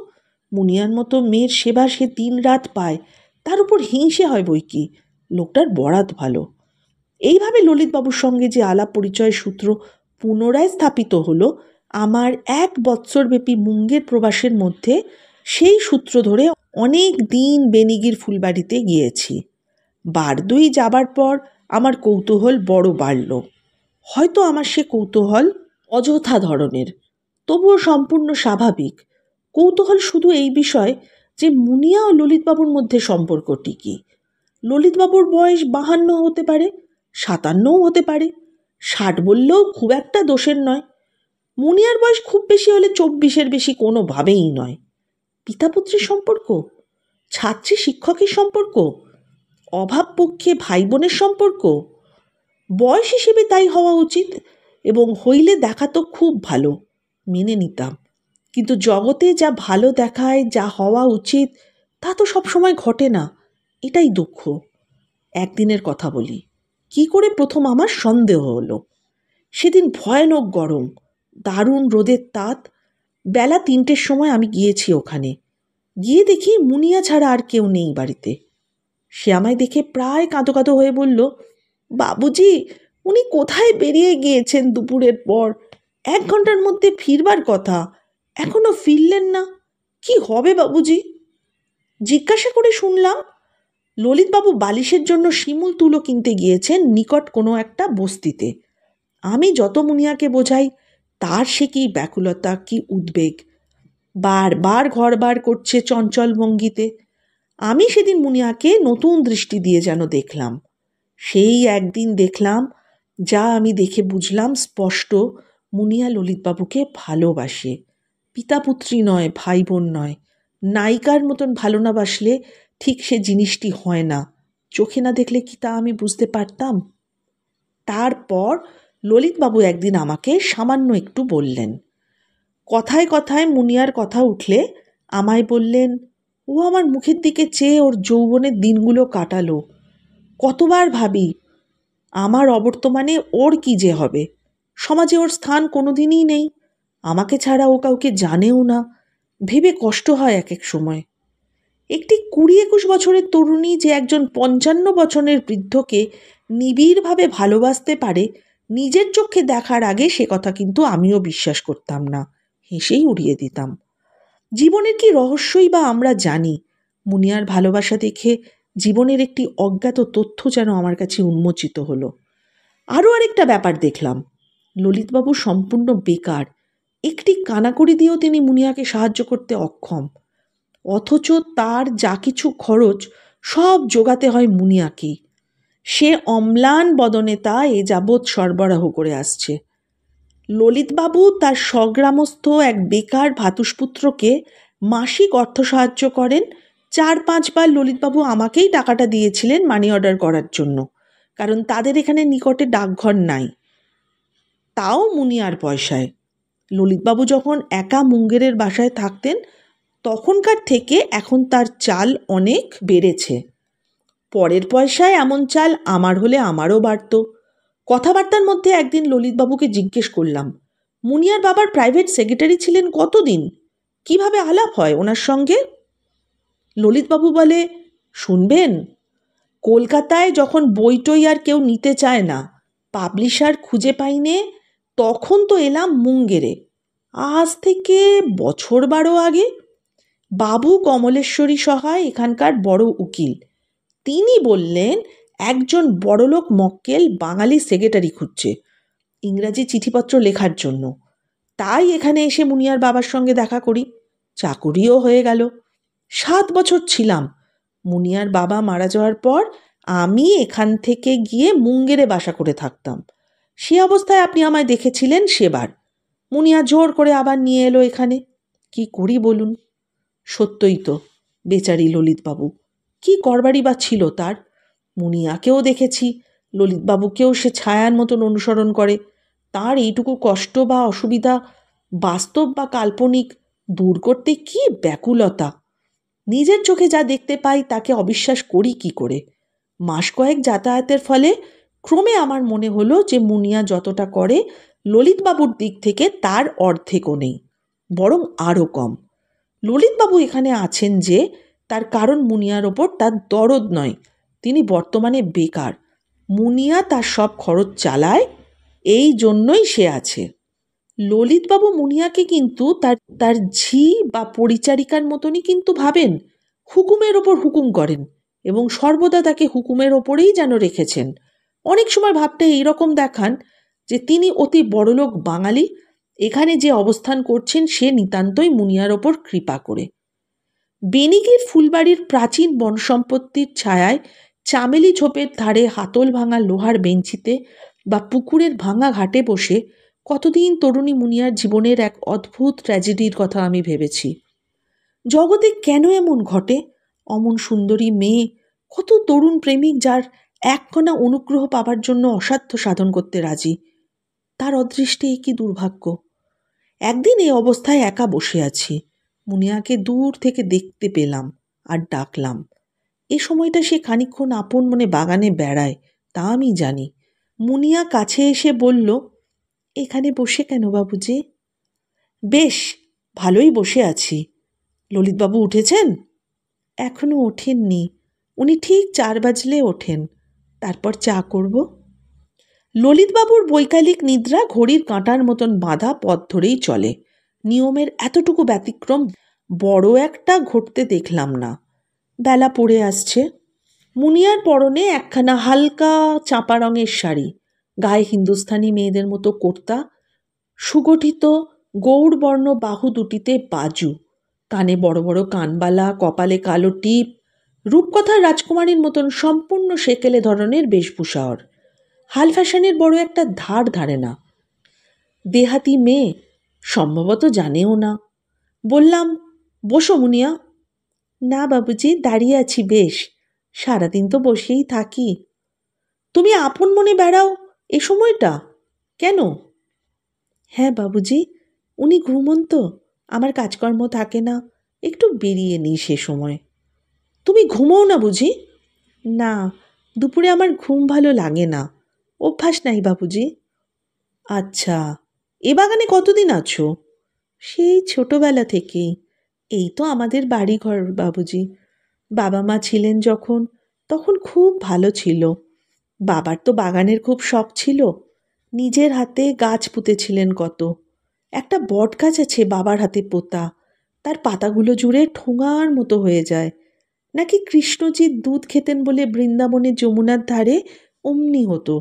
মুনিয়ার মতো মেয়ের সেবা সে দিন রাত পায়, তার উপর হিংসে হয় বই কি। লোকটার বরাত ভালো। এইভাবে ললিতবাবুর সঙ্গে যে আলাপ পরিচয় সূত্র পুনরায় স্থাপিত হলো আমার 1 বৎসরব্যাপী মুঙ্গের প্রবাসের মধ্যে, সেই সূত্র ধরে অনেক দিন বেনিগির ফুলবাড়িতে গিয়েছি। বার 2 যাবার পর আমার কৌতূহল বড় বাড়ল। হয়তো আমার সে কৌতূহল অযথা ধরনের, তবুও সম্পূর্ণ স্বাভাবিক। কৌতূহল শুধু এই বিষয় যে মুনিয়া ও ললিতবাবুর মধ্যে সম্পর্কটি কী। ললিতবাবুর বয়স 52 হতে পারে, 57ও হতে পারে, 60 বললেও খুব একটা দোষের নয়। মুনিয়ার বয়স খুব বেশি হলে 24-এর বেশি কোনোভাবেই নয়। পিতাপুত্রের সম্পর্ক, ছাত্রী শিক্ষকের সম্পর্ক, অভাব পক্ষে ভাই বোনের সম্পর্ক, বয়স হিসেবে তাই হওয়া উচিত, এবং হইলে দেখাতো খুব ভালো, মেনে নিতাম। কিন্তু জগতে যা ভালো দেখায়, যা হওয়া উচিত, তা তো সবসময় ঘটে না। এটাই দুঃখ। একদিনের কথা বলি, কি করে প্রথম আমার সন্দেহ হলো। সেদিন ভয়ানক গরম, দারুণ রোদের তাত। বেলা 3টের সময় আমি গিয়েছি ওখানে। গিয়ে দেখি মুনিয়া ছাড়া আর কেউ নেই বাড়িতে। সে আমায় দেখে প্রায় কাঁদো কাঁদো হয়ে বলল, বাবুজি, উনি কোথায় বেরিয়ে গিয়েছেন দুপুরের পর? 1 ঘন্টার মধ্যে ফিরবার কথা, এখনো ফিরলেন না। কি হবে বাবুজি? জিজ্ঞাসা করে শুনলাম ললিতবাবু বালিশের জন্য শিমুল তুলো কিনতে গিয়েছেন নিকট কোনো একটা বস্তিতে। আমি যত মুনিয়াকে বোঝাই, তার সে কি ব্যাকুলতা, কি উদ্বেগ। বারবার ঘর বার করছে চঞ্চল ভঙ্গিতে। আমি সেদিন মুনিয়াকে নতুন দৃষ্টি দিয়ে যেন দেখলাম। সেই একদিন দেখলাম, যা আমি দেখে বুঝলাম স্পষ্ট, মুনিয়া ললিতবাবুকে ভালোবাসে। পিতাপুত্রী নয়, ভাই বোন নয়। নায়িকার মতন ভালো না বাসলে ঠিক সে জিনিসটি হয় না। চোখে না দেখলে কি তা আমি বুঝতে পারতাম? তারপর ললিতবাবু একদিন আমাকে সামান্য একটু বললেন। কথায় কথায় মুনিয়ার কথা উঠলে আমায় বললেন, ও আমার মুখের দিকে চেয়ে ওর যৌবনের দিনগুলো কাটালো। কতবার ভাবি, আমার অবর্তমানে ওর কি যে হবে। সমাজে ওর স্থান কোনো দিনই নেই। আমাকে ছাড়া ও কাউকে জানেও না। ভেবে কষ্ট হয় এক এক সময়। একটি 20-21 বছরের তরুণী যে একজন 55 বছরের বৃদ্ধকে নিবিড়ভাবে ভালোবাসতে পারে, নিজের চোখে দেখার আগে সে কথা কিন্তু আমিও বিশ্বাস করতাম না, হেসেই উড়িয়ে দিতাম। জীবনের কি রহস্যই বা আমরা জানি। মুনিয়ার ভালোবাসা দেখে জীবনের একটি অজ্ঞাত তথ্য যেন আমার কাছে উন্মোচিত হলো। আরও আরেকটা ব্যাপার দেখলাম, ললিতবাবু সম্পূর্ণ বেকার, একটি কানাকড়ি দিয়েও তিনি মুনিয়াকে সাহায্য করতে অক্ষম, অথচ তার যা কিছু খরচ সব জোগাতে হয় মুনিয়াকেই। সে অম্লান বদনে তা এ যাবৎ সরবরাহ করে আসছে। ললিতবাবু তার স্বগ্রামস্থ এক বেকার ভাতুষপুত্রকে মাসিক অর্থ সাহায্য করেন। 4-5 বার ললিতবাবু আমাকেই টাকাটা দিয়েছিলেন মানি অর্ডার করার জন্য, কারণ তাদের এখানে নিকটে ডাকঘর নাই, তাও মুনিয়ার পয়সায়। ললিতবাবু যখন একা মুঙ্গেরের বাসায় থাকতেন তখনকার থেকে এখন তার চাল অনেক বেড়েছে। পরের পয়সায় এমন চাল আমার হলে আমারও বাড়ত। কথাবার্তার মধ্যে একদিন ললিতবাবুকে জিজ্ঞেস করলাম, মুনিয়ার বাবার প্রাইভেট সেক্রেটারি ছিলেন কতদিন, কিভাবে আলাপ হয় ওনার সঙ্গে? ললিতবাবু বলে, শুনবেন, কলকাতায় যখন বইটই আর কেউ নিতে চায় না, পাবলিশার খুঁজে পাইনে, তখন তো এলাম মুঙ্গেরে, আজ থেকে বছর 12 আগে। বাবু কমলেশ্বরী সহায় এখানকার বড় উকিল, তিনি বললেন একজন বড়লোক মক্কেল বাঙালি সেক্রেটারি খুঁজছে ইংরাজি চিঠিপত্র লেখার জন্য। তাই এখানে এসে মুনিয়ার বাবার সঙ্গে দেখা করি। চাকুরিও হয়ে গেল। 7 বছর ছিলাম। মুনিয়ার বাবা মারা যাওয়ার পর আমি এখান থেকে গিয়ে মুঙ্গেরে বাসা করে থাকতাম। সে অবস্থায় আপনি আমায় দেখেছিলেন সেবার। মুনিয়া জোর করে আবার নিয়ে এলো এখানে। কি করি বলুন? সত্যই তো, বেচারি ললিতবাবু, কি করবারই বা ছিল তার? মুনিয়াকেও দেখেছি, ললিতবাবুকেও সে ছায়ার মতন অনুসরণ করে। তার এইটুকু কষ্ট বা অসুবিধা বাস্তব বা কাল্পনিক দূর করতে কি ব্যাকুলতা! নিজের চোখে যা দেখতে পাই তাকে অবিশ্বাস করি কি করে? মাস কয়েক যাতায়াতের ফলে ক্রমে আমার মনে হলো যে মুনিয়া যতটা করে ললিতবাবুর দিক থেকে তার অর্ধেকও নেই, বরং আরও কম। ললিতবাবু এখানে আছেন যে তার কারণ মুনিয়ার ওপর তার দরদ নয়, তিনি বর্তমানে বেকার। মুনিয়া তার সব খরচ চালায়, এই জন্যই সে আছে। ললিতবাবু মুনিয়াকে কিন্তু তার তার ঝি বা পরিচারিকার মতনই কিন্তু ভাবেন, হুকুমের ওপর হুকুম করেন এবং সর্বদা তাকে হুকুমের ওপরেই যেন রেখেছেন। অনেক সময় ভাবতে এইরকম দেখান যে তিনি অতি বড়লোক বাঙালি, এখানে যে অবস্থান করছেন সে নিতান্তই মুনিয়ার ওপর কৃপা করে। বেনিগির ফুলবাড়ির প্রাচীন বনসম্পত্তির ছায়ায় চামেলি ঝোপের ধারে হাতল ভাঙা লোহার বেঞ্চিতে বা পুকুরের ভাঙা ঘাটে বসে কতদিন তরুণী মুনিয়ার জীবনের এক অদ্ভুত ট্র্যাজেডির কথা আমি ভেবেছি। জগতে কেন এমন ঘটে? অমন সুন্দরী মেয়ে, কত তরুণ প্রেমিক যার এককণা অনুগ্রহ পাবার জন্য অসাধ্য সাধন করতে রাজি, তার অদৃষ্টে কি দুর্ভাগ্য! একদিন এই অবস্থায় একা বসে আছি, মুনিয়াকে দূর থেকে দেখতে পেলাম আর ডাকলাম। এ সময়টা সে খানিকক্ষণ আপন মনে বাগানে বেড়ায়, তা আমি জানি। মুনিয়া কাছে এসে বলল, এখানে বসে কেন বাবুজি? বেশ, ভালোই বসে আছি। ললিতবাবু উঠেছেন? এখনো ওঠেননি, উনি ঠিক 4 বাজলে ওঠেন, তারপর চা করব। ললিতবাবুর বৈকালিক নিদ্রা ঘড়ির কাঁটার মতন বাঁধা পথ ধরেই চলে। নিয়মের এতটুকু ব্যতিক্রম বড় একটা ঘটতে দেখলাম না। বেলা পড়ে আসছে। মুনিয়ার পরনে একখানা হালকা চাঁপা রঙের শাড়ি, গায়ে হিন্দুস্থানি মেয়েদের মতো কুর্তা, সুগঠিত গৌড়বর্ণ বাহু দুটিতে বাজু, কানে বড় বড় কানবালা, কপালে কালো টিপ, রূপকথার রাজকুমারীর মতন সম্পূর্ণ সেকেলে ধরনের বেশভূষা ওর। হাল ফ্যাশনের বড় একটা ধার ধারে না। দেহাতি মেয়ে, সম্ভবত জানেও না। বললাম, বসো মুনিয়া। না বাবুজি, দাঁড়িয়ে আছি বেশ, সারাদিন তো বসেই থাকি। তুমি আপন মনে বেড়াও এ সময়টা কেন? হ্যাঁ বাবুজি, উনি ঘুমন তো, আমার কাজকর্ম থাকে না, একটু বেরিয়ে নিই সে সময়। তুমি ঘুমোও না বুঝি? না, দুপুরে আমার ঘুম ভালো লাগে না, অভ্যাস নাই বাবুজি। আচ্ছা, এ বাগানে কতদিন আছো? সেই ছোটবেলা থেকেই। এই তো আমাদের বাড়িঘর বাবুজি। বাবা মা ছিলেন যখন, তখন খুব ভালো ছিল। বাবার তো বাগানের খুব শখ ছিল, নিজের হাতে গাছ পুঁতেছিলেন কত। একটা বট গাছ আছে বাবার হাতে পোতা, তার পাতাগুলো জুড়ে ঠোঙার মতো হয়ে যায়। নাকি কৃষ্ণজির দুধ খেতেন বলে বৃন্দাবনের যমুনার ধারে অমনি হতো।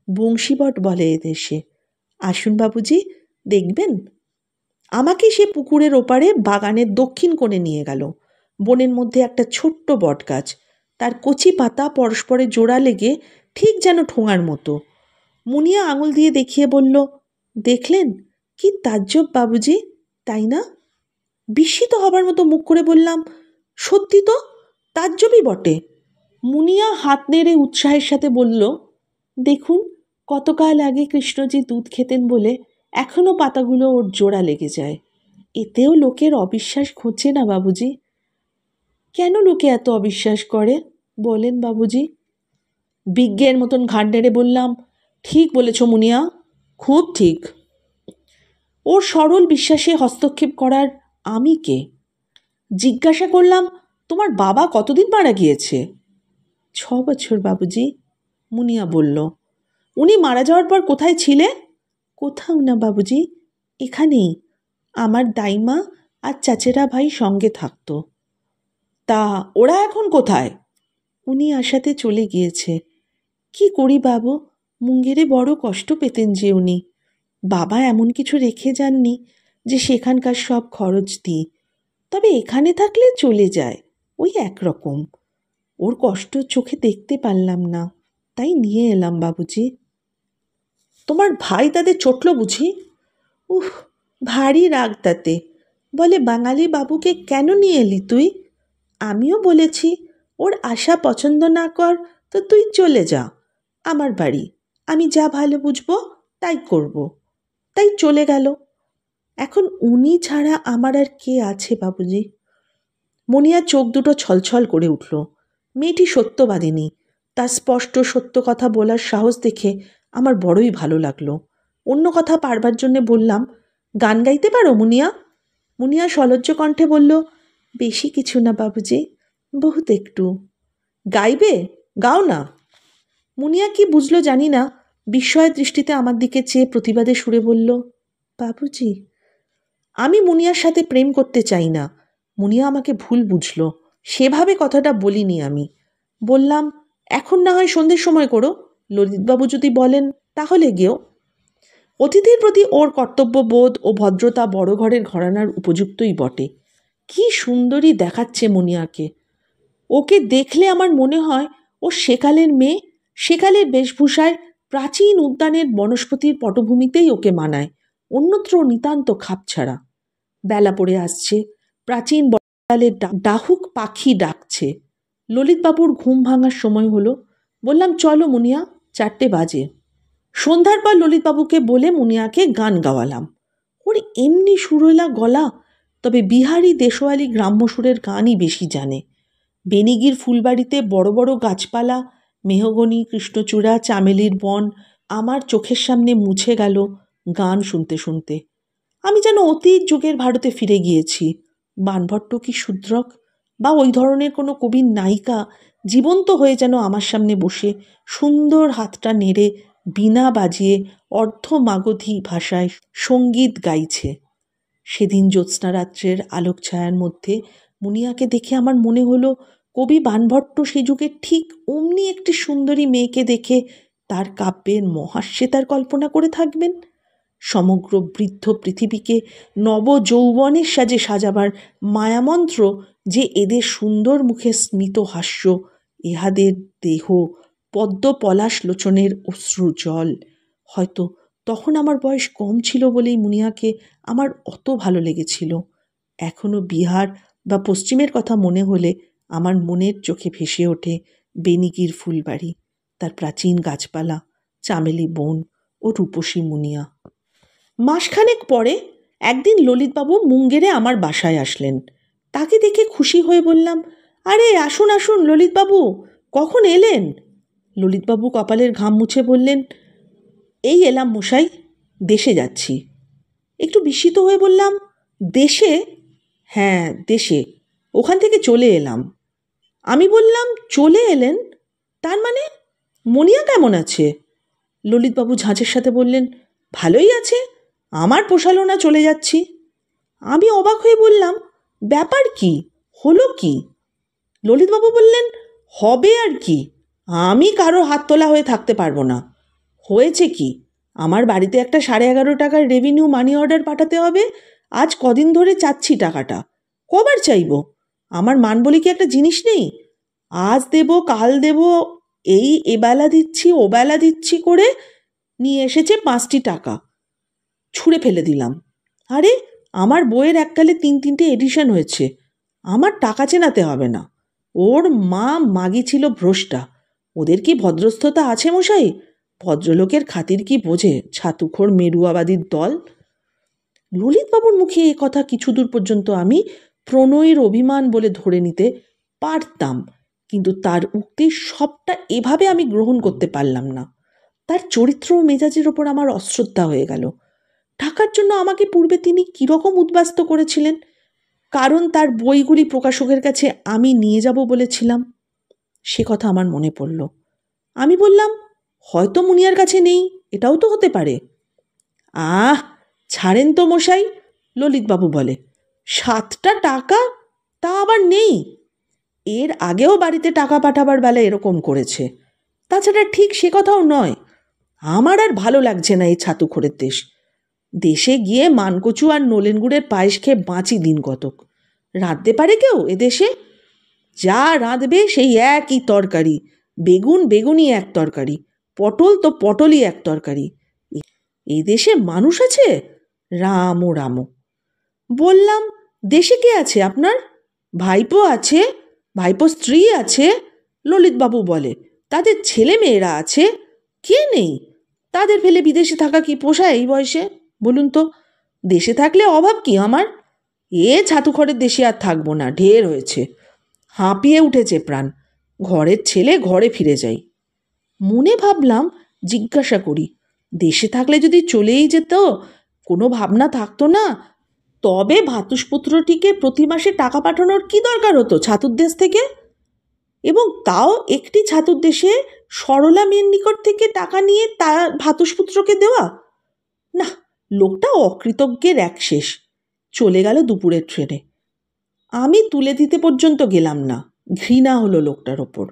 বংশীবট বলে এদেশে। আসুন বাবুজি, দেখবেন। আমাকে সে পুকুরের ওপারে বাগানের দক্ষিণ কোণে নিয়ে গেল। বনের মধ্যে একটা ছোট্ট বটগাছ, তার কচি পাতা পরস্পরে জোড়া লেগে ঠিক যেন ঠোঙার মতো। মুনিয়া আঙুল দিয়ে দেখিয়ে বলল, দেখলেন কি তাজ্জব বাবুজি, তাই না? বিস্মিত হবার মতো মুখ করে বললাম, সত্যি তো, তাজ্জবই বটে। মুনিয়া হাত নেড়ে উৎসাহের সাথে বলল, দেখুন, কতকাল আগে কৃষ্ণজি দুধ খেতেন বলে এখনো পাতাগুলো ওর জোড়া লেগে যায়। এতেও লোকের অবিশ্বাস ঘুচছে না বাবুজি। কেন লোকে এত অবিশ্বাস করে বলেন বাবুজি? বিজ্ঞের মতন ঘাড় নেড়ে বললাম, ঠিক বলেছ মুনিয়া, খুব ঠিক। ওর সরল বিশ্বাসে হস্তক্ষেপ করার আমি কে? জিজ্ঞাসা করলাম, তোমার বাবা কতদিন মারা গিয়েছে? 6 বছর বাবুজি, মুনিয়া বলল। উনি মারা যাওয়ার পর কোথায় ছিলে? কোথাও না বাবুজি, এখানেই। আমার দাইমা আর চাচেরা ভাই সঙ্গে থাকতো। তা ওরা এখন কোথায়? উনি আসাতে চলে গিয়েছে। কি করি বাবু, মুঙ্গেরে বড় কষ্ট পেতেন যে উনি। বাবা এমন কিছু রেখে যাননি যে সেখানকার সব খরচ দিই, তবে এখানে থাকলে চলে যায়, ওই একরকম। ওর কষ্ট চোখে দেখতে পারলাম না, তাই নিয়ে এলাম বাবুজি। তোমার ভাই তাদের চটল বুঝি? উহ, ভারী রাগ তাতে। বলে, বাঙালি বাবুকে কেন নিয়ে এলি তুই? আমিও বলেছি, ওর আশা পছন্দ না কর তো তুই চলে যা আমার বাড়ি, আমি যা ভালো বুঝবো তাই করব। তাই চলে গেল। এখন উনি ছাড়া আমার আর কে আছে বাবুজি? মনিয়ার চোখ দুটো ছলছল করে উঠল। মেয়েটি সত্যবাদিনী, তার স্পষ্ট সত্য কথা বলার সাহস দেখে আমার বড়ই ভালো লাগলো। অন্য কথা পারবার জন্যে বললাম, গান গাইতে পারো মুনিয়া? মুনিয়া সলজ্জ কণ্ঠে বলল, বেশি কিছু না বাবুজি, বহুত একটু। গাইবে? গাও না। মুনিয়া কি বুঝলো জানি না, বিস্ময়ের দৃষ্টিতে আমার দিকে চেয়ে প্রতিবাদে সুরে বলল, বাবুজি। আমি মুনিয়ার সাথে প্রেম করতে চাই না। মুনিয়া আমাকে ভুল বুঝলো, সেভাবে কথাটা বলিনি আমি। বললাম, এখন না হয় সন্ধ্যের সময় করো, ললিতবাবু যদি বলেন তাহলে গেও। অতিথির প্রতি ওর কর্তব্যবোধ ও ভদ্রতা বড় ঘরের ঘরানার উপযুক্তই বটে। কি সুন্দরী দেখাচ্ছে মুনিয়াকে। ওকে দেখলে আমার মনে হয় ও সেকালের মেয়ে, সেকালের বেশভূষায় প্রাচীন উদ্যানের বনস্পতির পটভূমিতেই ওকে মানায়, অন্যত্র নিতান্ত খাপছাড়া। বেলা পড়ে আসছে, প্রাচীন বটালের ডাহুক পাখি ডাকছে। ললিতবাবুর ঘুম ভাঙার সময় হলো। বললাম, চলো মুনিয়া, 4টে বাজে। সন্ধ্যার পর ললিতবাবুকে বলে মুনিয়াকে গান গাওয়ালাম। ওর এমনি সুরেলা গলা, তবে বিহারি দেশওয়ালি গ্রাম্য সুরের গানই বেশি জানে। বেনিগির ফুলবাড়িতে বড় বড় গাছপালা, মেহগনি, কৃষ্ণচূড়া, চামেলির বন আমার চোখের সামনে মুছে গেল গান শুনতে শুনতে। আমি যেন অতীত যুগের ভারতে ফিরে গিয়েছি। বাণভট্ট কি শূদ্রক বা ওই ধরনের কোনো কবির নায়িকা জীবন্ত হয়ে যেন আমার সামনে বসে সুন্দর হাতটা নেড়ে বীণা বাজিয়ে অর্ধমাগধী ভাষায় সঙ্গীত গাইছে। সেদিন জ্যোৎস্নারাত্রের আলোক ছায়ার মধ্যে মুনিয়াকে দেখে আমার মনে হলো, কবি বাণভট্ট সে যুগে ঠিক অমনি একটি সুন্দরী মেয়েকে দেখে তার কাব্যের মহাস্যে তার কল্পনা করে থাকবেন। সমগ্র বৃদ্ধ পৃথিবীকে নব যৌবনের সাজে সাজাবার মায়ামন্ত্র যে এদের সুন্দর মুখে স্মিত হাস্য, ইহাদের দেহ পদ্ম পলাশ লোচনের অশ্রু জল। হয়তো তখন আমার বয়স কম ছিল বলেই মুনিয়াকে আমার অত ভালো লেগেছিল। এখনও বিহার বা পশ্চিমের কথা মনে হলে আমার মনের চোখে ভেসে ওঠে বেনিগির ফুলবাড়ি, তার প্রাচীন গাছপালা, চামেলি বন ও রূপসী মুনিয়া। মাসখানেক পরে একদিন ললিতবাবু মুঙ্গেরে আমার বাসায় আসলেন। তাকে দেখে খুশি হয়ে বললাম, আরে আসুন আসুন ললিতবাবু, কখন এলেন? ললিতবাবু কপালের ঘাম মুছে বললেন, এই এলাম মশাই, দেশে যাচ্ছি। একটু বিস্মিত হয়ে বললাম, দেশে? হ্যাঁ দেশে, ওখান থেকে চলে এলাম। আমি বললাম, চলে এলেন? তার মানে মুনিয়া কেমন আছে? ললিতবাবু ঝাঁঝের সাথে বললেন, ভালোই আছে, আমার পোষালো না চলে যাচ্ছি। আমি অবাক হয়ে বললাম, ব্যাপার কি, হলো কি? ললিতবাবু বললেন, হবে আর কি, আমি কারো হাত তোলা হয়ে থাকতে পারবো না। হয়েছে কি, আমার বাড়িতে একটা 11.5 টাকার রেভিনিউ মানি অর্ডার পাঠাতে হবে, আজ কদিন ধরে চাচ্ছি টাকাটা, কবার চাইব? আমার মান বলে কি একটা জিনিস নেই? আজ দেব, কাল দেব, এই এবেলা দিচ্ছি ওবেলা দিচ্ছি করে নিয়ে এসেছে 5টি টাকা। ছুঁড়ে ফেলে দিলাম। আরে, আমার বইয়ের এককালে 3-3টে এডিশন হয়েছে, আমার টাকা চেনাতে হবে না। ওর মা মাগি ছিল ভ্রষ্টা, ওদের কি ভদ্রস্থতা আছে মশাই? ভদ্রলোকের খাতির কি বোঝে ছাতুখোর মেরুয়াবাদীর দল? ললিতবাবুর মুখে এ কথা কিছু দূর পর্যন্ত আমি প্রণয়ীর অভিমান বলে ধরে নিতে পারতাম, কিন্তু তার উক্তি সবটা এভাবে আমি গ্রহণ করতে পারলাম না। তার চরিত্র ও মেজাজের ওপর আমার অশ্রদ্ধা হয়ে গেল। টাকার জন্য আমাকে পূর্বে তিনি কীরকম উদ্বাস্ত করেছিলেন, কারণ তার বইগুলি প্রকাশকের কাছে আমি নিয়ে যাব বলেছিলাম, সে কথা আমার মনে পড়ল। আমি বললাম, হয়তো মুনিয়ার কাছে নেই, এটাও তো হতে পারে। আহ, ছাড়েন তো মশাই, ললিতবাবু বলে, 7টা টাকা, তা আবার নেই? এর আগেও বাড়িতে টাকা পাঠাবার বেলা এরকম করেছে। তাছাড়া ঠিক সে কথাও নয়। আমার আর ভালো লাগছে না এই ছাতুখোরের দেশ। দেশে গিয়ে মানকচু আর নলেন গুড়ের পায়েস খেয়ে বাঁচি দিন কতক। রাঁধতে পারে কেউ এদেশে? যা রাঁধবে সেই একই তরকারি, বেগুন বেগুনই এক তরকারি, পটল তো পটলই এক তরকারি। এই দেশে মানুষ আছে? রাম ও রাম। বললাম, দেশে কে আছে আপনার? ভাইপো আছে, ভাইপো স্ত্রী আছে। ললিতবাবু বলে, তাদের ছেলে মেয়েরা আছে। কে নেই? তাদের ফেলে বিদেশে থাকা কি পোষায় এই বয়সে? বলুন তো, দেশে থাকলে অভাব কি আমার? এ ছাতুখড়ের দেশে আর থাকবো না, ঢের হয়েছে। হাঁপিয়ে উঠেছে প্রাণ। ঘরের ছেলে ঘরে ফিরে যাই। মনে ভাবলাম জিজ্ঞাসা করি, দেশে থাকলে যদি চলেই যেত, কোনো ভাবনা থাকতো না, তবে ভাতুষপুত্রটিকে প্রতি মাসে টাকা পাঠানোর কি দরকার হতো ছাতুর দেশ থেকে? এবং তাও একটি ছাতুর দেশে সরলা মেয়ের নিকট থেকে টাকা নিয়ে তা ভাতুষপুত্রকে দেওয়া? না, লোকটা অকৃতজ্ঞের এক শেষ। চলে গেল দুপুরের ট্রেনে। আমি তুলে দিতে পর্যন্ত গেলাম না, ঘৃণা হলো লোকটার ওপর।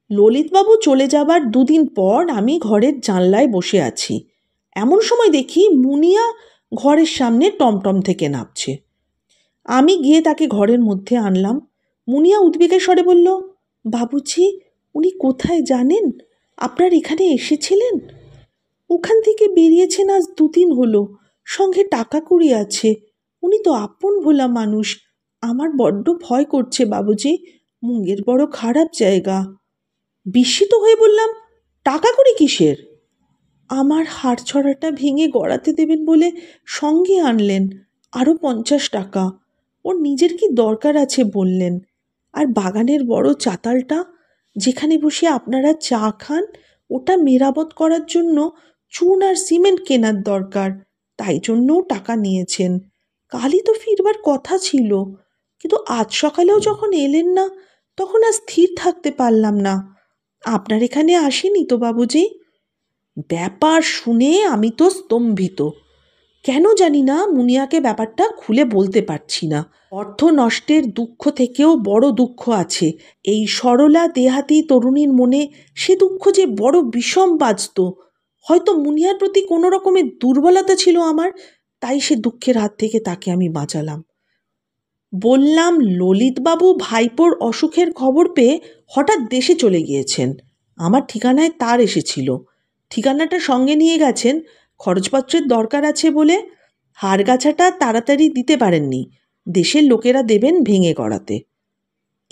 ললিতবাবু চলে যাবার 2 দিন পর আমি ঘরের জানলায় বসে আছি। এমন সময় দেখি মুনিয়া ঘরের সামনে টমটম থেকে নামছে। আমি গিয়ে তাকে ঘরের মধ্যে আনলাম। মুনিয়া উদ্বেগের স্বরে বলল, বাবুজি, উনি কোথায় জানেন? আপনার এখানে এসেছিলেন? ওখান থেকে বেরিয়েছেন আজ 2 দিন হলো, সঙ্গে টাকা কড়ি আছে। উনি তো আপন ভোলা মানুষ। আমার বড্ড ভয় করছে বাবুজি, মুঙ্গের বড় খারাপ জায়গা। বিস্মিত হয়ে বললাম, টাকা কড়ি কিসের? আমার হাড়ছড়াটা ভেঙে গড়াতে দেবেন বলে সঙ্গে আনলেন, আরও 50 টাকা। ওর নিজের কি দরকার আছে বললেন। আর বাগানের বড় চাতালটা, যেখানে বসে আপনারা চা খান, ওটা মেরামত করার জন্য চুন আর সিমেন্ট কেনার দরকার, তাই জন্যও টাকা নিয়েছেন। কালই তো ফিরবার কথা ছিল, কিন্তু আজ সকালেও যখন এলেন না, তখন আর স্থির থাকতে পারলাম না। আপনার এখানে আসেনি তো বাবুজি? ব্যাপার শুনে আমি তো স্তম্ভিত। কেন জানি না মুনিয়াকে ব্যাপারটা খুলে বলতে পারছি না। অর্থ নষ্টের দুঃখ থেকেও বড় দুঃখ আছে এই সরলা দেহাতি তরুণীর মনে। সে দুঃখ যে বড় বিষম বাজত। হয়তো মুনিয়ার প্রতি কোনো রকমের দুর্বলতা ছিল আমার, তাই সে দুঃখের হাত থেকে তাকে আমি বাঁচালাম। বললাম, ললিতবাবু ভাইপোর অসুখের খবর পেয়ে হঠাৎ দেশে চলে গিয়েছেন। আমার ঠিকানায় তার এসেছিল, ঠিকানাটা সঙ্গে নিয়ে গেছেন। খরচপত্রের দরকার আছে বলে হাড়গাছাটা তাড়াতাড়ি দিতে পারেননি, দেশের লোকেরা দেবেন ভেঙে গড়াতে।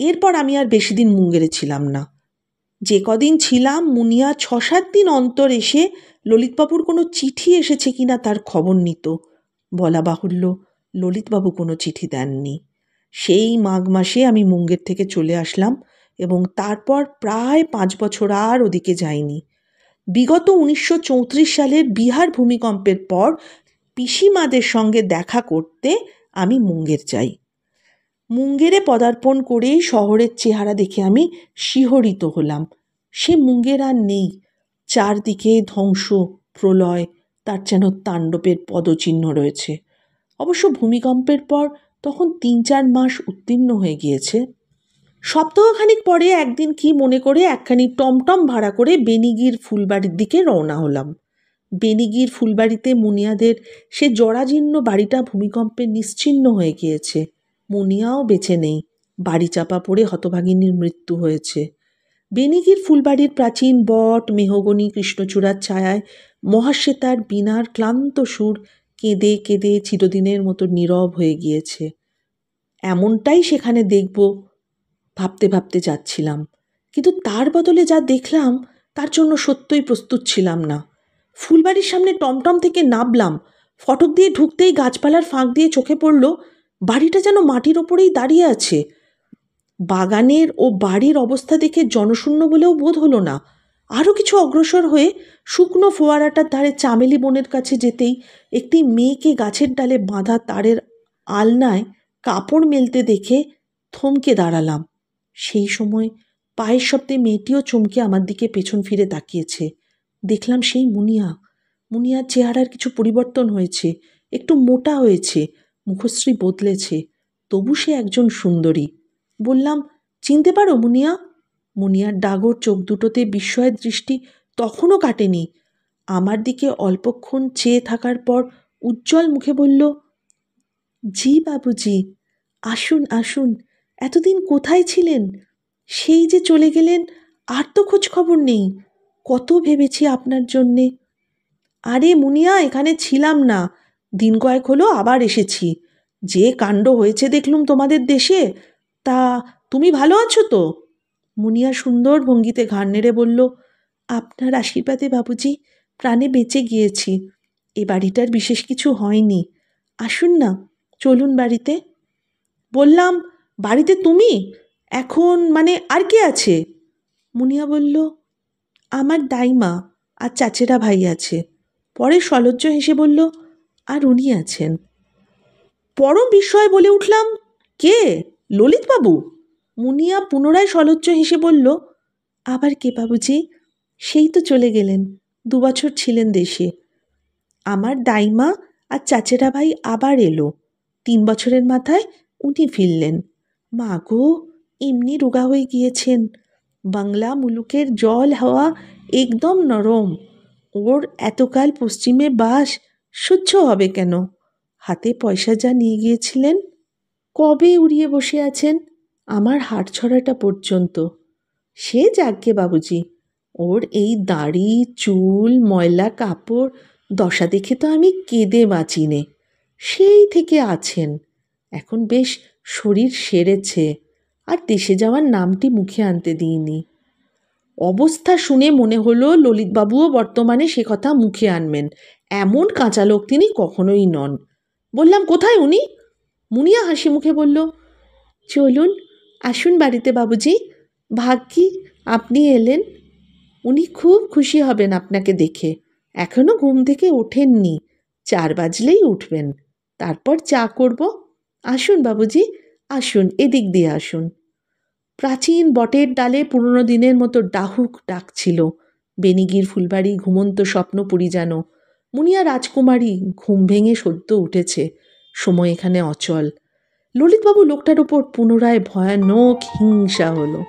এরপর আমি আর বেশি দিন মুঙ্গেরে ছিলাম না। যে কদিন ছিলাম, মুনিয়া 6-7 দিন অন্তর এসে ললিতবাবুর কোনো চিঠি এসেছে কিনা তার খবর নিত। বলা বাহুল্য, ললিতবাবু কোনো চিঠি দেননি। সেই মাঘ মাসে আমি মুঙ্গের থেকে চলে আসলাম এবং তারপর প্রায় 5 বছর আর ওদিকে যাইনি। বিগত 1934 সালের বিহার ভূমিকম্পের পর পিসিমাদের সঙ্গে দেখা করতে আমি মুঙ্গের যাই। মুঙ্গেরে পদার্পণ করেই শহরের চেহারা দেখে আমি শিহরিত হলাম। সে মুঙ্গের আর নেই। চারদিকে ধ্বংস, প্রলয়, তার যেন তাণ্ডবের পদচিহ্ন রয়েছে। অবশ্য ভূমিকম্পের পর তখন 3-4 মাস উত্তীর্ণ হয়ে গিয়েছে। সপ্তাহখানিক পরে একদিন কি মনে করে একখানি টমটম ভাড়া করে বেনিগির ফুলবাড়ির দিকে রওনা হলাম। বেনিগির ফুলবাড়িতে মুনিয়াদের সে জরাজীর্ণ বাড়িটা ভূমিকম্পে নিশ্চিহ্ন হয়ে গিয়েছে। মুনিয়াও বেঁচে নেই, বাড়ি চাপা পড়ে হতভাগিনীর মৃত্যু হয়েছে। বেনিগির ফুলবাড়ির প্রাচীন বট, মেহগনি, কৃষ্ণচূড়ার ছায়ায় মহাশ্বেতার বীণার ক্লান্ত সুর কেঁদে কেঁদে চিরদিনের মতো নীরব হয়ে গিয়েছে। এমনটাই সেখানে দেখব ভাবতে ভাবতে যাচ্ছিলাম, কিন্তু তার বদলে যা দেখলাম তার জন্য সত্যই প্রস্তুত ছিলাম না। ফুলবাড়ির সামনে টমটম থেকে নামলাম, ফটক দিয়ে ঢুকতেই গাছপালার ফাঁক দিয়ে চোখে পড়ল বাড়িটা যেন মাটির ওপরেই দাঁড়িয়ে আছে। বাগানের ও বাড়ির অবস্থা দেখে জনশূন্য বলেও বোধ হলো না। আরও কিছু অগ্রসর হয়ে শুকনো ফোয়ারাটার ধারে চামেলি বনের কাছে যেতেই একটি মেয়েকে গাছের ডালে বাঁধা তারের আলনায় কাপড় মেলতে দেখে থমকে দাঁড়ালাম। সেই সময় পায়ের শব্দে মেয়েটিও চমকে আমার দিকে পেছন ফিরে তাকিয়েছে। দেখলাম সেই মুনিয়া। মুনিয়ার চেহারার কিছু পরিবর্তন হয়েছে, একটু মোটা হয়েছে, মুখশ্রী বদলেছে, তবু সে একজন সুন্দরী। বললাম, চিনতে পারো মুনিয়া? মুনিয়ার ডাগর চোখ দুটোতে বিস্ময়ের দৃষ্টি তখনও কাটেনি। আমার দিকে অল্পক্ষণ চেয়ে থাকার পর উজ্জ্বল মুখে বলল, জি বাবুজি, আসুন আসুন, এতদিন কোথায় ছিলেন? সেই যে চলে গেলেন, আর তো খোঁজ খবর নেই। কত ভেবেছি আপনার জন্যে। আরে মুনিয়া, এখানে ছিলাম না, দিন কয়েক হলো আবার এসেছি। যে কাণ্ড হয়েছে দেখলুম তোমাদের দেশে। তা তুমি ভালো আছো তো? মুনিয়া সুন্দর ভঙ্গিতে ঘাড় নেড়ে বলল, আপনার আশীর্বাদে বাবুজি প্রাণে বেঁচে গিয়েছি। এ বাড়িটার বিশেষ কিছু হয়নি। আসুন না, চলুন বাড়িতে। বললাম, বাড়িতে তুমি এখন, মানে আর কে আছে? মুনিয়া বলল, আমার দাইমা আর চাচেরা ভাই আছে। পরে সলজ্জ হেসে বলল, আর উনি আছেন। পরম বিস্ময়ে বলে উঠলাম, কে? ললিতবাবু? মুনিয়া পুনরায় সলজ্জ হেসে বলল, আবার কে বাবুজি? সেই তো চলে গেলেন, 2 বছর ছিলেন দেশে। আমার দাইমা আর চাচেরা ভাই আবার এলো, 3 বছরের মাথায় উনি ফিরলেন। মা গো, এমনি রোগা হয়ে গিয়েছেন। বাংলা মুলুকের জল হাওয়া একদম নরম। ওর এতকাল পশ্চিমে বাস সহ্য হবে কেন? হাতে পয়সা যা নিয়ে গিয়েছিলেন, কবে উড়িয়ে বসে আছেন আমার হাড় ছড়াটা পর্যন্ত। সে যাজ্ঞে বাবুজি, ওর এই দাড়ি, চুল, ময়লা কাপড় দশা দেখে তো আমি কেঁদে বাঁচিনে। সেই থেকে আছেন। এখন বেশ শরীর সেরেছে, আর দেশে যাওয়ার নামটি মুখে আনতে দিইনি। অবস্থা শুনে মনে হলো ললিতবাবুও বর্তমানে সে কথা মুখে আনবেন। এমন কাঁচা লোক তিনি কখনোই নন। বললাম, কোথায় উনি? মুনিয়া হাসি মুখে বলল, চলুন, আসুন বাড়িতে বাবুজি। ভাগ্যি আপনি এলেন। উনি খুব খুশি হবেন আপনাকে দেখে। এখনো ঘুম থেকে ওঠেননি, 4 বাজলেই উঠবেন। তারপর চা করব। আসুন বাবুজি, আসুন, এদিক দিয়ে আসুন। প্রাচীন বটের ডালে পুরনো দিনের মতো ডাহুক ডাকছিল। বেনিগির ফুলবাড়ি ঘুমন্ত স্বপ্নপুরী যেন। মুনিয়া রাজকুমারী ঘুম ভেঙে সদ্য উঠেছে। সময় এখানে অচল। ললিতবাবু লোকটার ওপর পুনরায় ভয়ানক হিংসা হলো।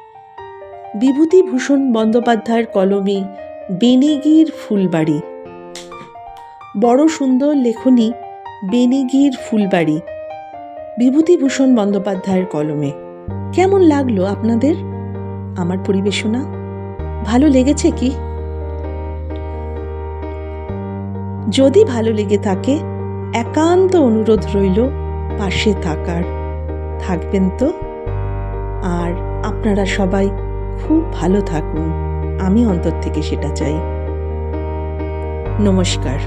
বিভূতিভূষণ বন্দ্যোপাধ্যায়ের কলমে বেনিগির ফুলবাড়ি। বড় সুন্দর লেখনী, বেনিগির ফুলবাড়ি, বিভূতিভূষণ বন্দ্যোপাধ্যায়ের কলমে। কেমন লাগলো আপনাদের আমার পরিবেশনা? ভালো লেগেছে কি? যদি ভালো লেগে থাকে, একান্ত অনুরোধ রইল পাশে থাকবেন তো। আর আপনারা সবাই খুব ভালো থাকুন, আমি অন্তর থেকে সেটা চাই। নমস্কার।